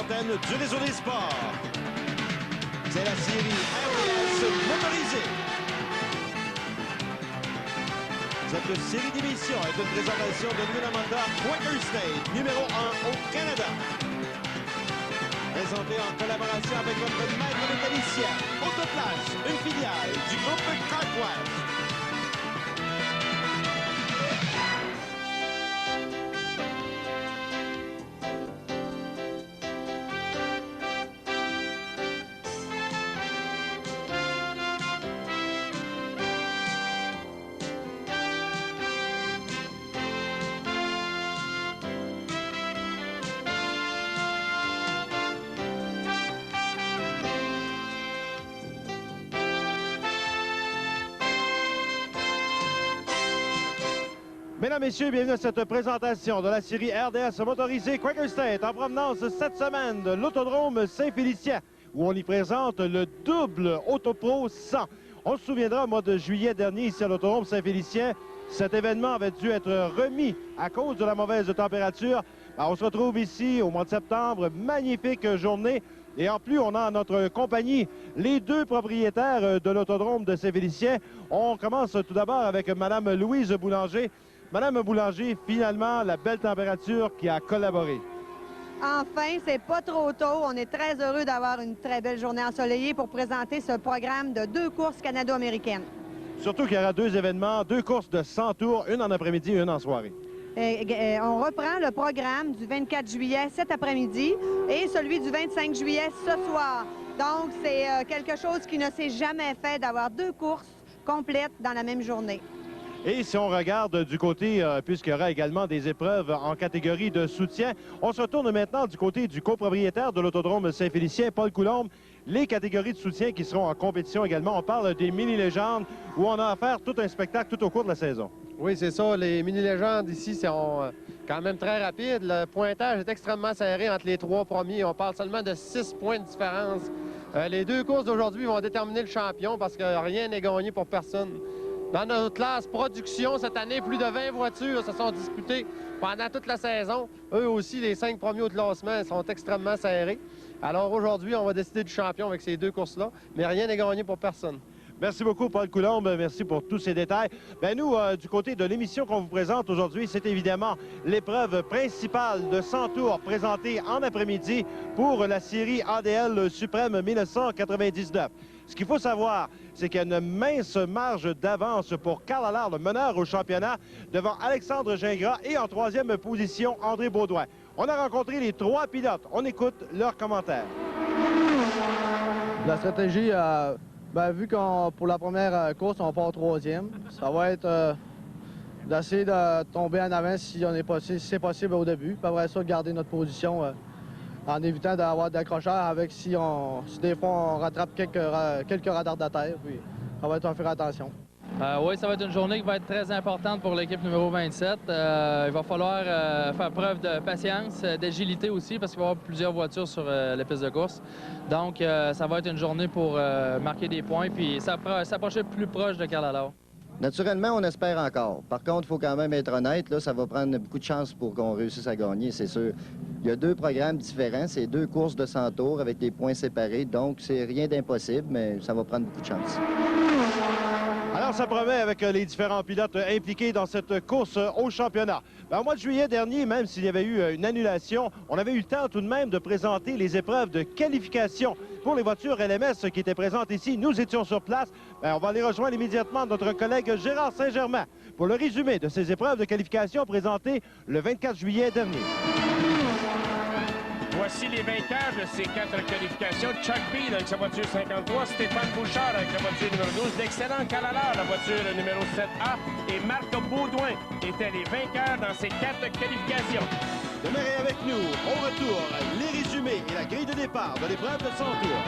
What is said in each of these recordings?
l'antenne du réseau des sports. C'est la série RDS motorisée. Cette série d'émissions est une présentation de Minamata Quaker State, numéro 1 au Canada. Présenté en collaboration avec notre maître métallicien, Autoplace, une filiale du groupe Carquest. Mesdames, Messieurs, bienvenue à cette présentation de la série RDS motorisée Quaker State en provenance cette semaine de l'Autodrome Saint-Félicien où on y présente le double Autopro 100. On se souviendra, au mois de juillet dernier, ici à l'Autodrome Saint-Félicien, cet événement avait dû être remis à cause de la mauvaise température. Alors, on se retrouve ici au mois de septembre, magnifique journée. Et en plus, on a en notre compagnie les deux propriétaires de l'Autodrome de Saint-Félicien. On commence tout d'abord avec Mme Louise Boulanger. Madame Boulanger, finalement, la belle température qui a collaboré. Enfin, c'est pas trop tôt. On est très heureux d'avoir une très belle journée ensoleillée pour présenter ce programme de 2 courses canado-américaines. Surtout qu'il y aura 2 événements, 2 courses de 100 tours, une en après-midi et une en soirée. On reprend le programme du 24 juillet cet après-midi et celui du 25 juillet ce soir. Donc, c'est quelque chose qui ne s'est jamais fait d'avoir 2 courses complètes dans la même journée. Et si on regarde du côté, puisqu'il y aura également des épreuves en catégorie de soutien, on se retourne maintenant du côté du copropriétaire de l'Autodrome Saint-Félicien, Paul Coulombe. Les catégories de soutien qui seront en compétition également. On parle des mini-légendes où on a à faire tout un spectacle tout au cours de la saison. Oui, c'est ça. Les mini-légendes ici sont quand même très rapides. Le pointage est extrêmement serré entre les 3 premiers. On parle seulement de 6 points de différence. Les 2 courses d'aujourd'hui vont déterminer le champion parce que rien n'est gagné pour personne. Dans notre classe production, cette année, plus de 20 voitures se sont disputées pendant toute la saison. Eux aussi, les 5 premiers au classement sont extrêmement serrés. Alors aujourd'hui, on va décider du champion avec ces 2 courses-là, mais rien n'est gagné pour personne. Merci beaucoup, Paul Coulombe. Merci pour tous ces détails. Bien, nous, du côté de l'émission qu'on vous présente aujourd'hui, c'est évidemment l'épreuve principale de 100 tours présentée en après-midi pour la série ADL Suprême 1999. Ce qu'il faut savoir, c'est qu'il y a une mince marge d'avance pour Carl Allard, le meneur au championnat, devant Alexandre Gingras et en 3e position, André Baudouin. On a rencontré les 3 pilotes. On écoute leurs commentaires. La stratégie, vu qu'on pour la première course, on part 3e, ça va être d'essayer de tomber en avant si c'est possible au début. Puis après ça, garder notre position en évitant d'avoir d'accrocheurs avec si des fois on rattrape quelques radars de terre. Puis ça va être à faire attention. Oui, ça va être une journée qui va être très importante pour l'équipe numéro 27. Il va falloir faire preuve de patience, d'agilité aussi, parce qu'il va y avoir plusieurs voitures sur la piste de course. Donc, ça va être une journée pour marquer des points puis s'approcher plus proche de Carl Allard. Naturellement, on espère encore. Par contre, il faut quand même être honnête. Là, ça va prendre beaucoup de chance pour qu'on réussisse à gagner, c'est sûr. Il y a 2 programmes différents. C'est 2 courses de 100 tours avec des points séparés. Donc, c'est rien d'impossible, mais ça va prendre beaucoup de chance. Alors, ça promet avec les différents pilotes impliqués dans cette course au championnat. Au mois de juillet dernier, même s'il y avait eu une annulation, on avait eu le temps tout de même de présenter les épreuves de qualification pour les voitures LMS qui étaient présentes ici. Nous étions sur place. On va aller rejoindre immédiatement notre collègue Gérard Saint-Germain pour le résumé de ces épreuves de qualification présentées le 24 juillet dernier. Voici les vainqueurs de ces 4 qualifications. Chuck Beal avec sa voiture 53, Stéphane Bouchard avec la voiture numéro 12, l'excellent Carl Allard, la voiture numéro 7A, et Marc Baudouin étaient les vainqueurs dans ces 4 qualifications. Demeurez avec nous. Au retour, les résumés et la grille de départ de l'épreuve de 100 tours.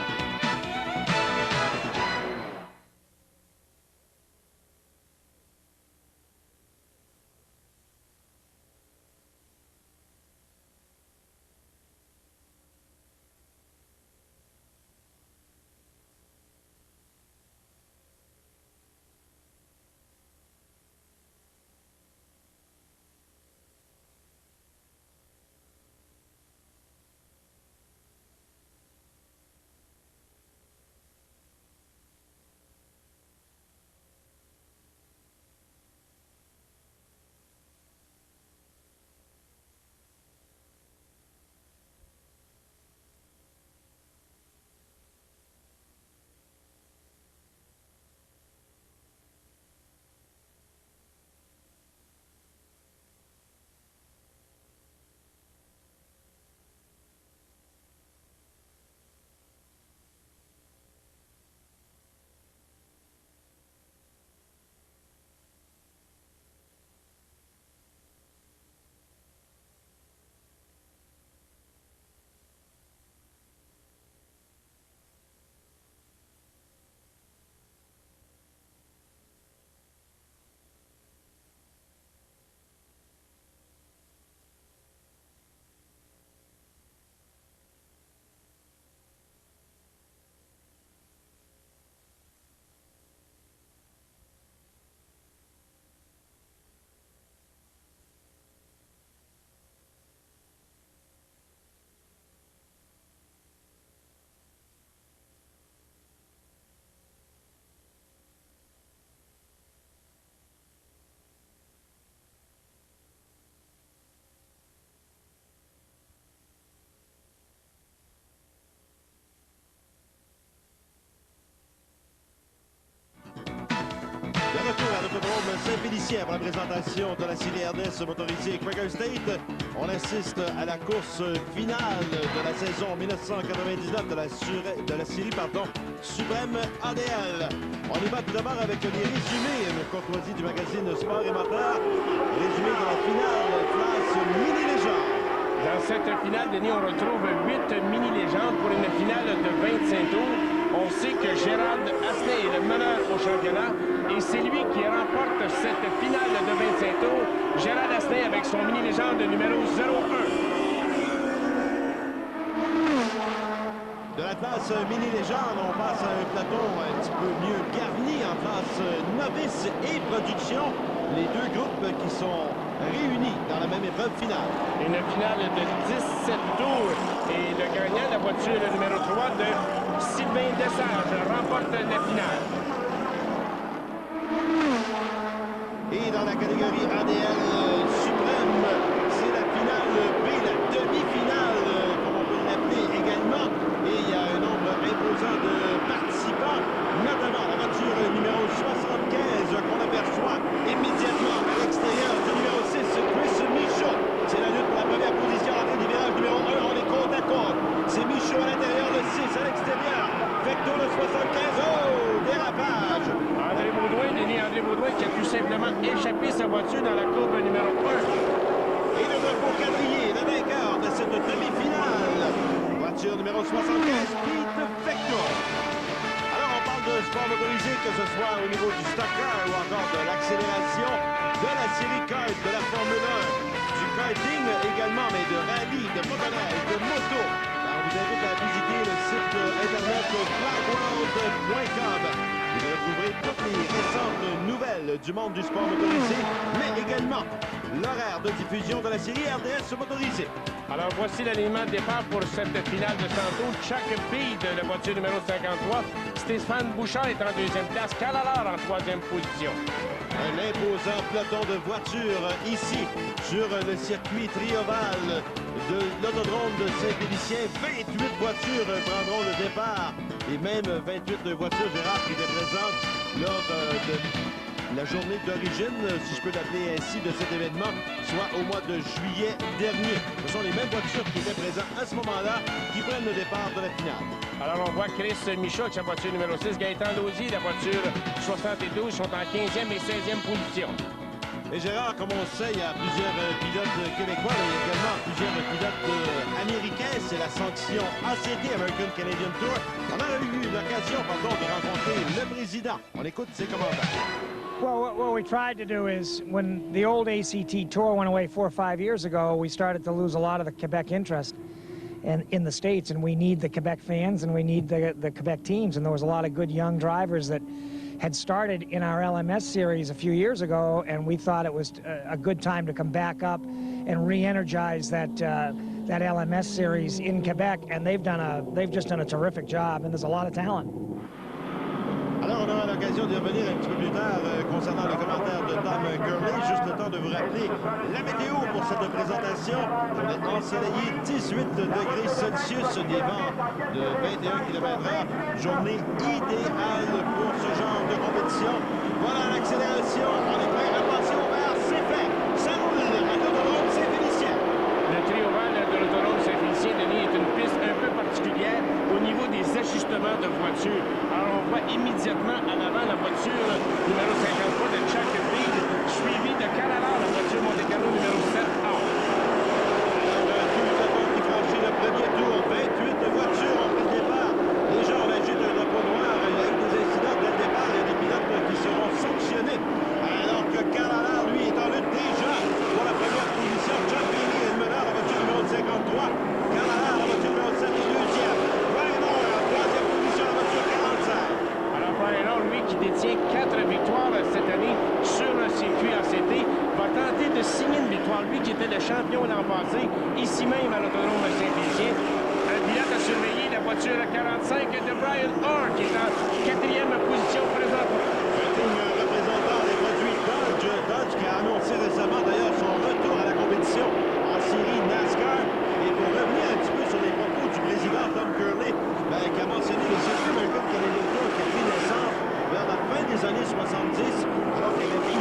l'autodrome Saint-Félicien pour la présentation de la série RDS motorisée Quaker State. On assiste à la course finale de la saison 1999 de la série Suprême ADL. On y va tout d'abord avec les résumés, une courtoisie du magazine Sport et Moteur. Résumé de la finale classe mini-légende. Dans cette finale, Denis, on retrouve 8 mini-légendes pour une finale de 25 tours. On sait que Gérald Asselin est le meneur au championnat et c'est lui qui remporte cette finale de 25 tours. Gérald Asselin avec son mini-légende numéro 01. De la classe mini-légende, on passe à un plateau un petit peu mieux garni en classe novice et production. Les deux groupes qui sont réunis dans la même épreuve finale. Une finale de 17 tours et le gagnant, la voiture numéro 3 de Sylvain Dessage, remporte la finale. Et dans la catégorie ADL Suprême, c'est la finale B, la demi-finale, comme on peut l'appeler également. Et il y a un nombre imposant de participants, notamment la voiture numéro 75 qu'on aperçoit immédiatement à l'extérieur du numéro 6, Chris Michaud. C'est la lutte pour la première position en du virage numéro 1. On est côte à côte. C'est Michaud à l'intérieur, le 6 à l'extérieur. Vecto le 75. Oh, dérapage. André Baudouin qui a tout simplement échappé sa voiture dans la courbe numéro 1. Et le repos quadrillé, le vainqueur de cette demi-finale. Voiture numéro 75, Pete Vecto. Alors, on parle de sport motorisé, que ce soit au niveau du stock car ou encore de l'accélération, de la série kart, de la Formule 1, du karting également, mais de rallye, de motoneige, de moto. Alors, vous invite à visiter le site internet flagworld.com. Vous retrouverez toutes les récentes nouvelles du monde du sport motorisé, mais également l'horaire de diffusion de la série RDS motorisée. Alors, voici l'alignement de départ pour cette finale de 100 tours. Chuck Beed, la voiture numéro 53. Stéphane Bouchard est en deuxième place. Calalard en troisième position. Un imposant peloton de voitures ici sur le circuit triovale de l'autodrome de Saint-Félicien. 28 voitures prendront le départ et même 28 voitures, Gérard, qui étaient présentes lors de la journée d'origine, si je peux l'appeler ainsi, de cet événement, soit au mois de juillet dernier. Ce sont les mêmes voitures qui étaient présentes à ce moment-là qui prennent le départ de la finale. Alors, on voit Chris Michaud avec sa voiture numéro 6, Gaëtan Lausier, la voiture 72, sont en 15e et 16e position. Et Gérard, comme on sait, il y a plusieurs pilotes québécois, mais également plusieurs pilotes américains. C'est la sanction ACT, American Canadian Tour. On a eu l'occasion, de rencontrer le président. On écoute ses commentaires. Well, what we tried to do is, when the old ACT Tour went away 4 or 5 years ago, we started to lose a lot of the Quebec interest in the States, and we need the Quebec fans, and we need the Quebec teams, and there was a lot of good young drivers that had started in our LMS series a few years ago, and we thought it was a good time to come back up and re-energize that LMS series in Quebec, and they've just done a terrific job, and there's a lot of talent. Alors, on aura l'occasion de revenir un petit peu plus tard concernant le commentaire de Tom Gurley. Juste le temps de vous rappeler la météo pour cette présentation. Journée ensoleillée, 18 degrés Celsius, des vents de 21 km/h. Journée idéale pour ce genre de compétition. Voilà l'accélération. On est prêt à passer au vert. C'est fait. Ça roule à l'autodrome Saint-Félicien. Le triovale de l'autodrome Saint-Félicien, Denis, est une piste un peu particulière au niveau des ajustements de voiture. Alors, on voit immédiatement en avant la voiture numéro 53 de Chuck Beed, suivi de Calalard, la voiture Monte-Carlo numéro 7A. Alors, tout le peloton qui franchit le premier tour. 28 voitures ont pris le départ. Les gens ont agi d'un drapeau noir. Il y a eu des incidents dès le départ. Il y a des pilotes qui seront sanctionnés. Alors que Calalard, lui, est en lutte déjà pour la première position. Chuck Beed est le meneur, la voiture numéro 53. Calalard, la voiture numéro 7 est deuxième. Ryan en troisième position, la voiture 45. Alors, Brian, lui, qui détient 4 victoires cette année sur un circuit ACT, va tenter de signer une victoire. Lui qui était le champion l'an passé, ici même à l'autodrome Saint-Félicien. Un pilote à surveiller, la voiture 45 de Brian Orr, qui est en 4e position présentement. Un team représentant les produits Dodge qui a annoncé récemment d'ailleurs son retour à la compétition en série NASCAR. Et pour revenir un petit peu sur les propos du président Tom Gurley, qui a mentionné le circuit American Canadian Tour qui a pris naissance vers la fin des années 70, alors qu'il y avait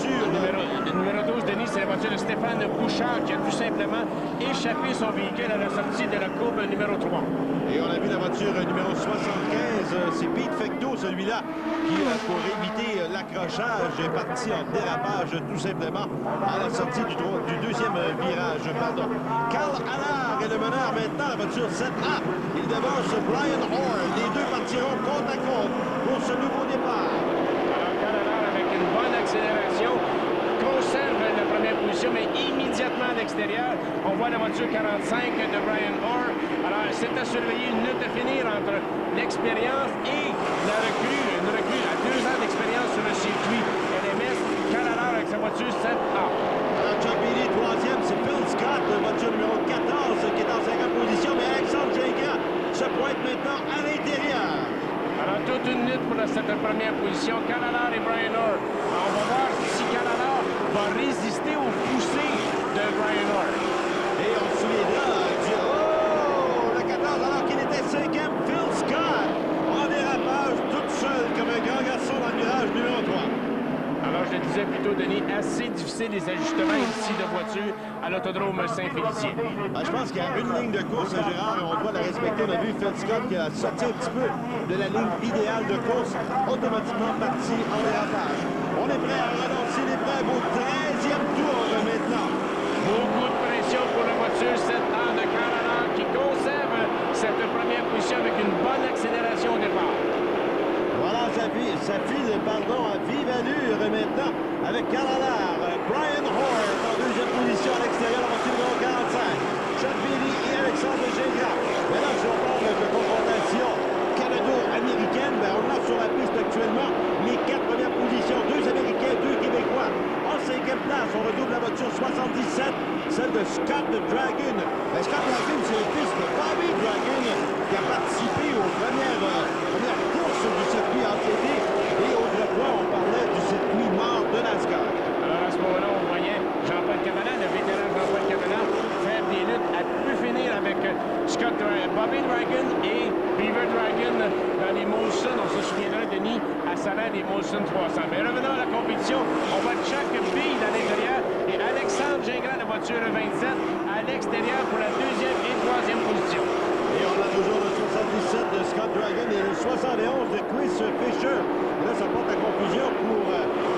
voiture. Le numéro 12, Denis, c'est la voiture de Stéphane Bouchard qui a tout simplement échappé son véhicule à la sortie de la courbe numéro 3. Et on a vu la voiture numéro 75, c'est Pete Fecteau, celui-là, qui, pour éviter l'accrochage, est parti en dérapage tout simplement à la sortie du deuxième virage. Carl Allard est le meneur maintenant, la voiture 7A. Il devance Brian Horn. Les deux partiront côte à côte pour ce nouveau départ. Alors, Carl Allard, avec une bonne accélération, conserve la première position, mais immédiatement à l'extérieur, on voit la voiture 45 de Brian Orr. Alors, c'est à surveiller une lutte à finir entre l'expérience et la recrue. Une recrue à 2 ans d'expérience sur le circuit LMS. Canada avec sa voiture 7A. Alors, Chuck Beatty, troisième, c'est Phil Scott, voiture numéro 14, qui est en 5e position, mais Alexandre Gingras se pointe maintenant à l'intérieur. Alors, toute une lutte pour cette première position. Canada et Brian Orr. Alors, on va voir si Canada va résister aux poussées de Brian Orr. Et on se souviendra le 14, alors qu'il était 5e, Phil Scott, en dérapage, toute seule, comme un grand garçon dans le virage numéro 3. Alors, je le disais plutôt, Denis, assez difficile les ajustements ici de voiture à l'autodrome Saint-Félicien. Je pense qu'il y a une ligne de course, Gérard, et on doit la respecter. On a vu Phil Scott qui a sorti un petit peu de la ligne idéale de course, automatiquement parti en dérapage. On est prêt à relancer les brèves au 13e tour maintenant. Beaucoup de pression pour la voiture 7A de Canada qui conserve cette première position avec une bonne accélération au départ. Voilà, ça file à vive allure maintenant avec Canada. Brian Horn en 2e position à l'extérieur, la voiture numéro 45. Chuck Beatty et Alexandre Gingras. Mais là, si on parle de confrontation canado-américaine, on a sur la piste actuellement les 4 premières positions. 2 Américains, 2 Québécois. En 5e place, on redouble la voiture 77, celle de Scott Dragon. Scott Dragon, c'est le fils de Bobby Dragon qui a participé aux premières courses du circuit ATV. Et autrefois, on parlait du circuit mort de NASCAR. Alors à ce moment-là, on voyait Jean-Paul Cavana, le vétéran Jean-Paul Cavana, faire des luttes à plus finir avec Bobby Dragon et Beaver Dragon dans les Molson. On se souviendra, Denis, à Salins, les Molson 300. Mais revenons à la compétition. On voit Chuck Beatty à l'intérieur et Alexandre Gingras, la voiture 27, à l'extérieur pour la 2e et 3e position. Et on a toujours le 77 de Scott Dragon et le 71 de Chris Fisher. Et là, ça porte à confusion pour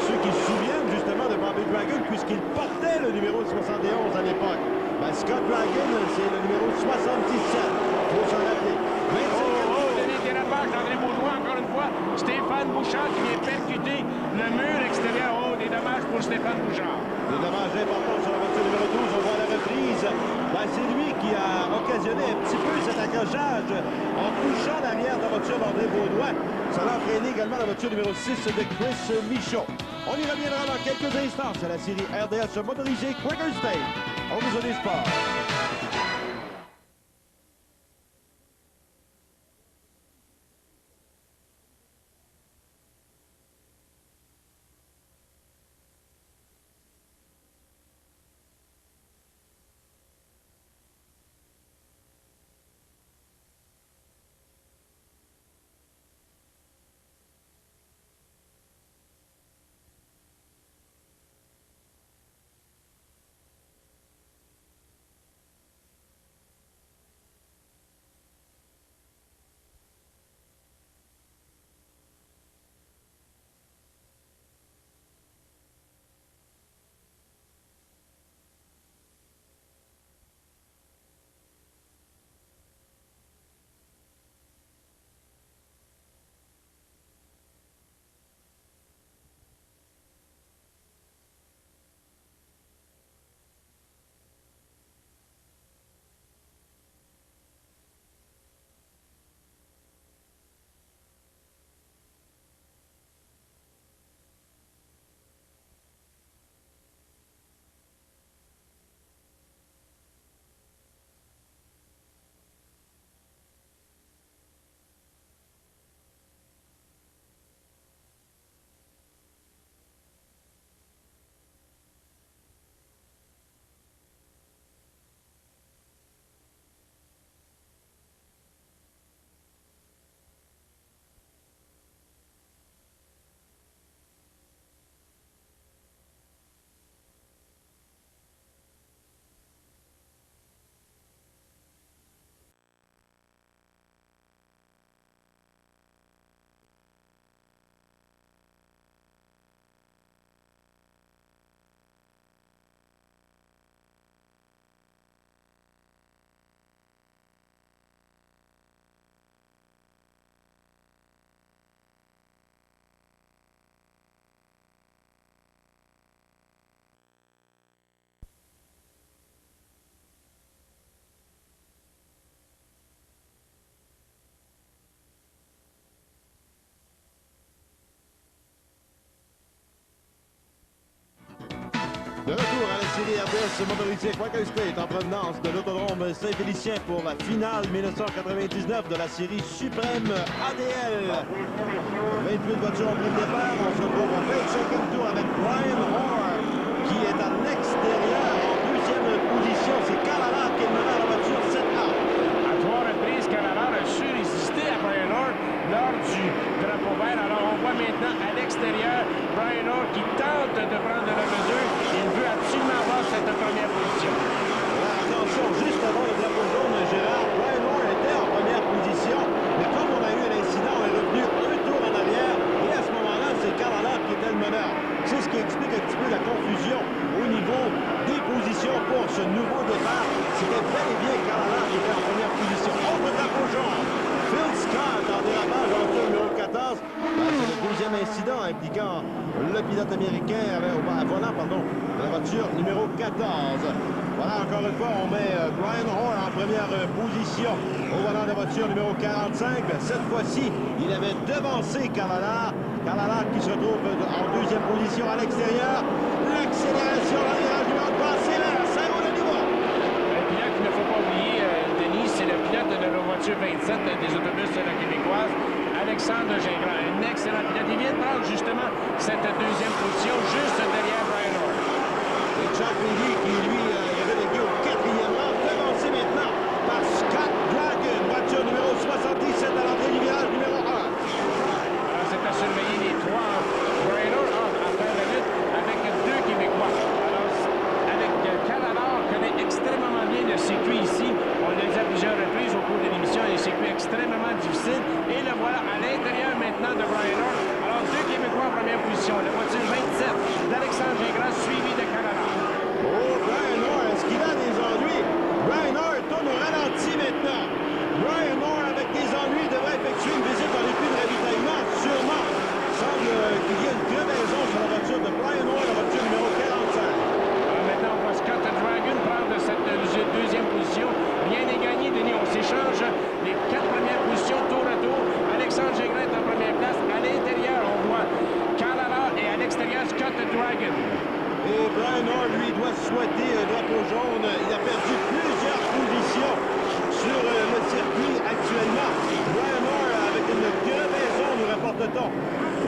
ceux qui se souviennent justement de Bobby Dragon, puisqu'il portait le numéro 71 à l'époque. Scott Dragon, c'est le numéro 77. Il faut s'en rappeler. Denis, dérapage d'André Baudouin, encore une fois. Stéphane Bouchard qui vient percuter le mur extérieur. Oh, des dommages pour Stéphane Bouchard. Des dommages importants sur la voiture numéro 12. On voit la reprise. C'est lui qui a occasionné un petit peu cet accrochage en touchant l'arrière de la voiture d'André Baudouin. Ça l'a entraîné également la voiture numéro 6 de Chris Michaud. On y reviendra dans quelques instants. C'est la série RDS motorisée Quicker State. On vous a des sports. RDS motorisé Quaker State en provenance de l'autodrome Saint-Félicien pour la finale 1999 de la série Suprême ADL. 28 voitures ont pris le départ. On se retrouve au 25e tour avec Brian Hoare qui est à l'extérieur en deuxième position. C'est Calala qui est mené à la voiture 7A. À 3 reprises, Calala a su résister à Brian Hoare lors du drapeau vert. Alors on voit maintenant à l'extérieur Brian Hoare qui tente de prendre la mesure. Il veut absolument avoir cette première position. Voilà, attention, juste avant le drapeau jaune, Gérard, Brian Hoare était en première position, mais comme on a eu un incident, on est revenu un tour en arrière, et à ce moment-là, c'est Calala qui était le meneur. C'est ce qui explique un petit peu la confusion au niveau des positions pour ce nouveau départ. C'était bel et bien Calala qui était en première position. Autre drapeau jaune, Phil Scott en dérapage en tour numéro 14. C'est le deuxième incident impliquant le pilote américain volant de la voiture numéro 14. Voilà, encore une fois, on met Brian Hoare en première position au volant de la voiture numéro 45. Cette fois-ci, il avait devancé Calala. Calala qui se retrouve en deuxième position à l'extérieur. L'accélération dans le virage numéro 3, c'est là, ça roule à niveau. Un pilote qu'il ne faut pas oublier, Denis, c'est le pilote de la voiture 27 des autobus de la québécoise, Alexandre Gingras. Un excellent pilote. Il vient de prendre justement cette deuxième position juste derrière Brian Hoare. Et Chuck Levy qui, lui, est relégué au 4e rang, devancé maintenant par Scott Dragon, voiture numéro 77 à l'entrée du virage numéro 1. Alors, c'est à surveiller les trois. Brian Hoare en fin de lutte avec deux Québécois. Alors, avec Calala, on connaît extrêmement bien le circuit ici. On l'a dit à plusieurs reprises au cours de l'émission, un circuit extrêmement difficile. Et le voilà à l'intérieur maintenant de Brian Hoare. Alors, deux Québécois en première position. La voiture 27 d'Alexandre Gingras, suivi de Calala. Oh, Brian Hoare, est-ce qu'il a des ennuis? Brian Hoare tourne au ralenti maintenant. Brian Hoare, avec des ennuis, devrait effectuer une visite dans les puits de ravitaillement, sûrement. Il semble qu'il y ait une crevaison sur la voiture de Brian Hoare, la voiture numéro 45. Alors maintenant, on voit Scott Dragon prendre cette deuxième position. Rien n'est gagné, Denis. On s'échange les 4 premières positions tour à tour. Alexandre Gingras est en première place. À l'intérieur, on voit Calala et à l'extérieur, Scott Dragon. Et Brian Hoare, lui, doit souhaiter un drapeau jaune. Il a perdu plusieurs positions sur le circuit actuellement. Brian Hoare avec une crevaison, nous rapporte-t-on.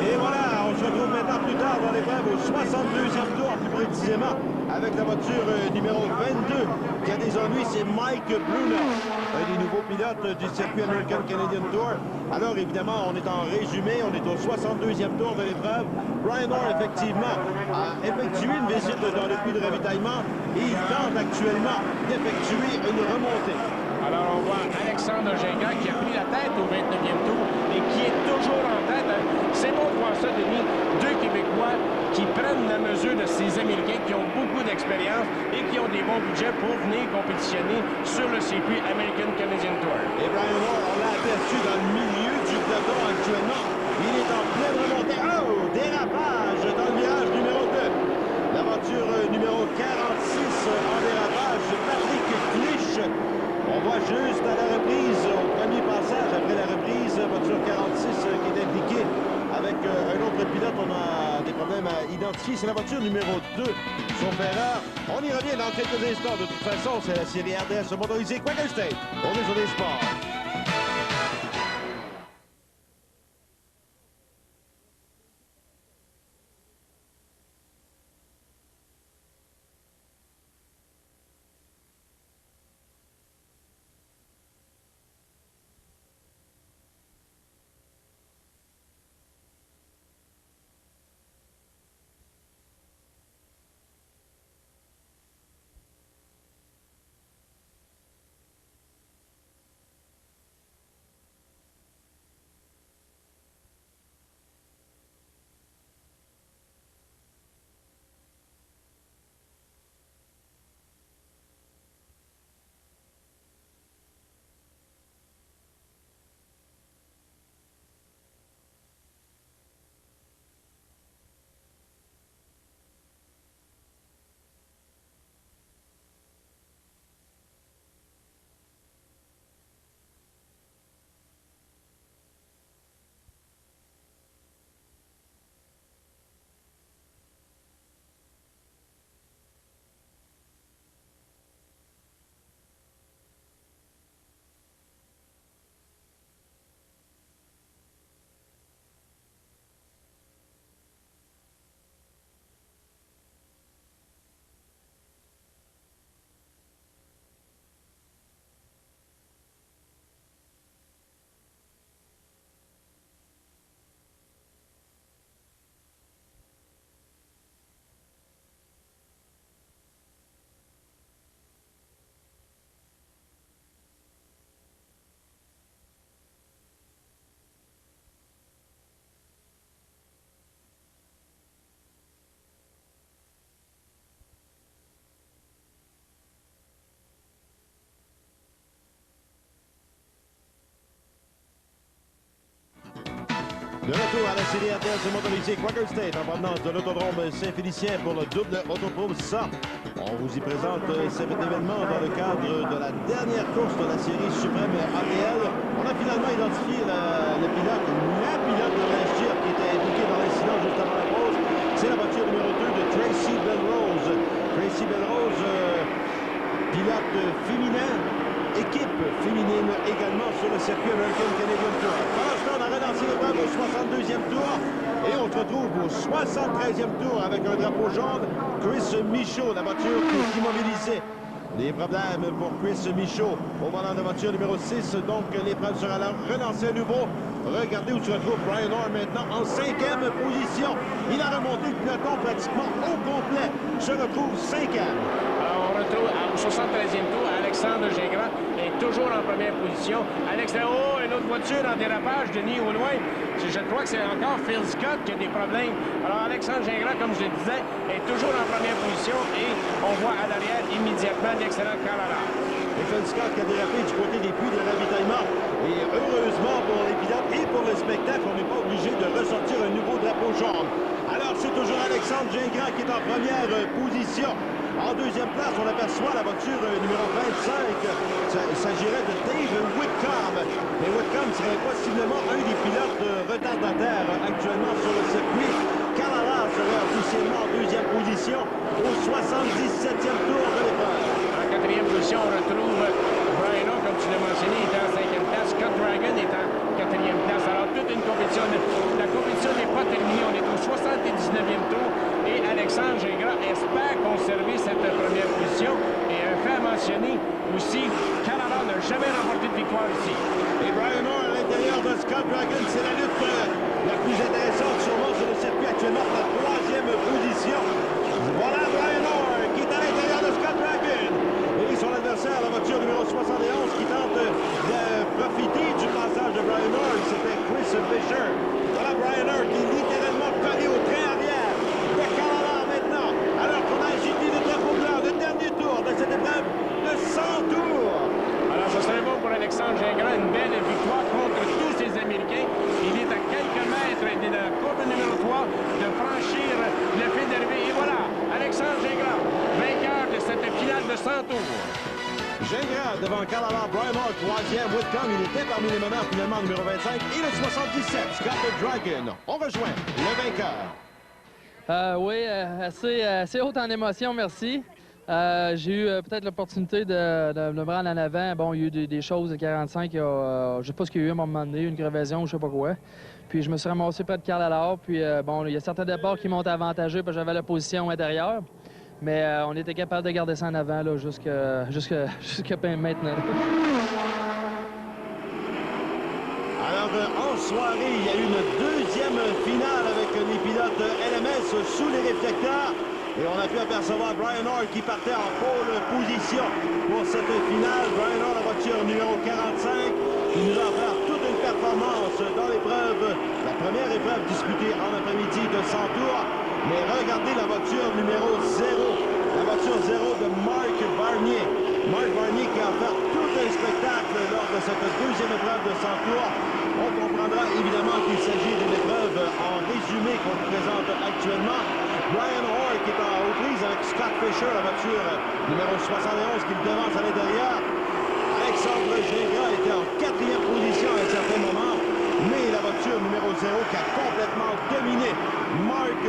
Et voilà, on se retrouve maintenant plus tard dans l'épreuve au 62e tour, plus précisément, avec la voiture numéro 22 qui a des ennuis, c'est Mike Bruno, un des nouveaux pilotes du circuit American Canadian Tour. Alors évidemment, on est en résumé, on est au 62e tour de l'épreuve. Brian Hoare, effectivement, a effectué une visite dans le puits de ravitaillement et il tente actuellement d'effectuer une remontée. Alors, on voit Alexandre Gingras qui a pris la tête au 29e tour et qui est toujours en tête. C'est bon de voir ça, Denis. Deux Québécois qui prennent la mesure de ces Américains qui ont beaucoup d'expérience et qui ont des bons budgets pour venir compétitionner sur le circuit American Canadian Tour. Et Brian Hoare, on l'a aperçu dans le milieu du peloton actuellement. Il est en pleine remontée. Oh, dérapage dans le virage numéro 2. La voiture numéro 46 en dérapage, Patrick Clich. On voit juste à la reprise, au premier passage, après la reprise, voiture 46 qui est impliquée avec un autre pilote. On a des problèmes à identifier. C'est la voiture numéro 2, sauf erreur. On y revient dans quelques instants. De toute façon, c'est la série RDS motorisée Quaker State au réseau des sports. De retour à la série RDS motorisée Quaker State en provenance de l'autodrome Saint-Félicien pour le double Autopro 100. On vous y présente cet événement dans le cadre de la dernière course de la série suprême ADL. On a finalement identifié la pilote de la Jeep qui était impliquée dans l'incident juste avant la pause. C'est la voiture numéro 2 de Tracy Belrose. Tracy Belrose, pilote féminin. Équipe féminine également sur le circuit American Canadian Tour. Pendant ce temps, on a relancé l'épreuve au 62e tour et on se retrouve au 73e tour avec un drapeau jaune. Chris Michaud, la voiture qui est immobilisée. Des problèmes pour Chris Michaud au volant de la voiture numéro 6. Donc l'épreuve sera relancée à nouveau. Regardez où se retrouve Brian Orr maintenant en 5e position. Il a remonté le peloton pratiquement au complet. Se retrouve 5e. Alors on retrouve au 73e tour. Alexandre Gingras est toujours en première position. À l'extérieur, une autre voiture en dérapage, Denis au loin. Je crois que c'est encore Phil Scott qui a des problèmes. Alors Alexandre Gingras, comme je le disais, est toujours en première position et on voit à l'arrière immédiatement l'excellent Carrara. Et Phil Scott qui a dérapé du côté des puits de ravitaillement. Et heureusement pour les pilotes et pour le spectacle, on n'est pas obligé de ressortir un nouveau drapeau jaune. Alors c'est toujours Alexandre Gingras qui est en première position. En deuxième place, on aperçoit la voiture numéro 25. Il s'agirait de Dave Whitcomb. Et Whitcomb serait possiblement un des pilotes retardataires actuellement sur le circuit. Carrara serait officiellement en deuxième position au 77e tour de l'épreuve. En quatrième position, on retrouve Brian Orr, comme tu l'as mentionné, il est en 5e place. Scott Dragon est en 4e place. Alors, toute une compétition. La compétition n'est pas terminée. On est au 79e tour. Et Alexandre Gingras espère conserver cette première position. Et un fait à mentionner aussi, Carrara n'a jamais remporté de victoire ici. Et Brian Orr à l'intérieur de Scott Dragon, c'est la lutte la plus intéressante sûrement sur le circuit actuellement pour la 3e position. Voilà Brian Orr qui est à l'intérieur de Scott Dragon. Et son adversaire, la voiture numéro 71, qui tente de profiter du passage de Brian Orr, c'était Chris Fisher. Voilà Brian Orr qui est littéralement collé au train arrière de Carrara maintenant. Alors qu'on a agité le drapeau blanc, le dernier tour de cette épreuve de 100 tours. Alors, ce serait bon pour Alexandre Gingras, une belle victoire contre tous ces Américains. Il est à quelques mètres de la courbe numéro 3 de franchir le fil d'arrivée. Et voilà, Alexandre Gingras, vainqueur de cette finale de 100 tours. Gingras devant Carrara, Brian Orr, 3e. Whitcomb, il était parmi les meneurs finalement numéro 25. Et le 77, Scott Dragon. On rejoint le vainqueur. Oui, assez haute en émotion, merci. J'ai eu peut-être l'opportunité de me prendre en avant. Bon, il y a eu des choses de 45. Je ne sais pas ce qu'il y a eu à un moment donné, une crevaison ou je ne sais pas quoi. Puis je me suis ramassé près de Carl Allard. Puis bon, il y a certains départs qui m'ont avantagé parce que j'avais la position intérieure. Mais on était capable de garder ça en avant jusqu'à maintenant. Alors, en soirée, il y a eu une deuxième finale avec les pilotes LMS sous les réflecteurs. Et on a pu apercevoir Brian Orr qui partait en pole position pour cette finale. Brian Orr, la voiture numéro 45, qui nous a offert toute une performance dans l'épreuve, la première épreuve disputée en après-midi de 100 tours. Mais regardez la voiture numéro 0, la voiture 0 de Mark Barnier. Mark Barnier qui a offert tout un spectacle lors de cette deuxième épreuve de 100 tours. On comprendra évidemment qu'il s'agit d'une épreuve en résumé qu'on présente actuellement. Brian Orr qui est aux prises avec Scott Fisher, la voiture numéro 71 qui le devance à l'intérieur. Alexandre Gingras était en 4e position à un certain moment, mais la voiture numéro 0 qui a complètement dominé Mark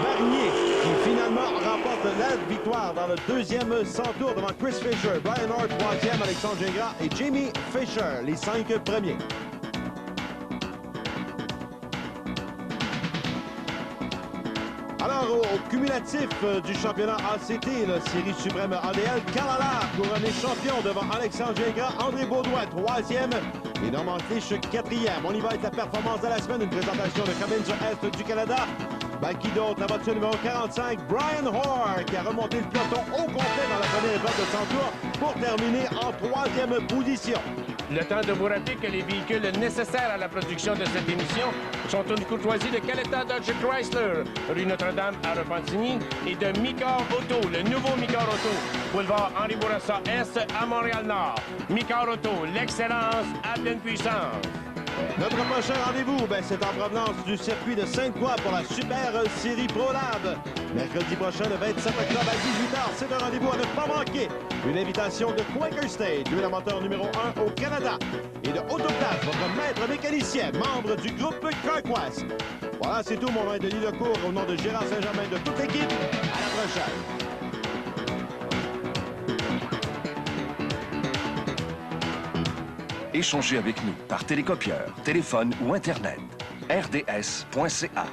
Barnier qui finalement remporte la victoire dans le deuxième 100 tours devant Chris Fisher, Brian Orr 3e, Alexandre Gingras et Jamie Fisher, les 5 premiers. Alors, au cumulatif du championnat ACT, la série suprême ADL, Carrara couronné champion devant Alexandre Gingras, André Baudouin 3e et Normand Clich 4e. On y va avec la performance de la semaine, une présentation de Cabine Est du Canada. Ben, qui d'autre? La voiture numéro 45, Brian Orr, qui a remonté le peloton au complet dans la première épreuve de 100 tours pour terminer en 3e position. Le temps de vous rappeler que les véhicules nécessaires à la production de cette émission sont une courtoisie de Caletta Dodge Chrysler, rue Notre-Dame à Repentigny, et de Micor Auto, le nouveau Micor Auto, boulevard Henri Bourassa Est à Montréal-Nord. Micor Auto, l'excellence à pleine puissance. Notre prochain rendez-vous, c'est en provenance du circuit de Sainte-Croix pour la Super Série ProLab. Mercredi prochain, le 27 octobre à 18h, c'est un rendez-vous à ne pas manquer. Une invitation de Quaker State, l'huile à moteur numéro 1 au Canada. Et de Autoclass, votre maître mécanicien, membre du groupe CarQuest. Voilà, c'est tout. Mon nom est Denis Lecourt, au nom de Gérard Saint-Germain de toute l'équipe. À la prochaine. Échangez avec nous par télécopieur, téléphone ou Internet. rds.ca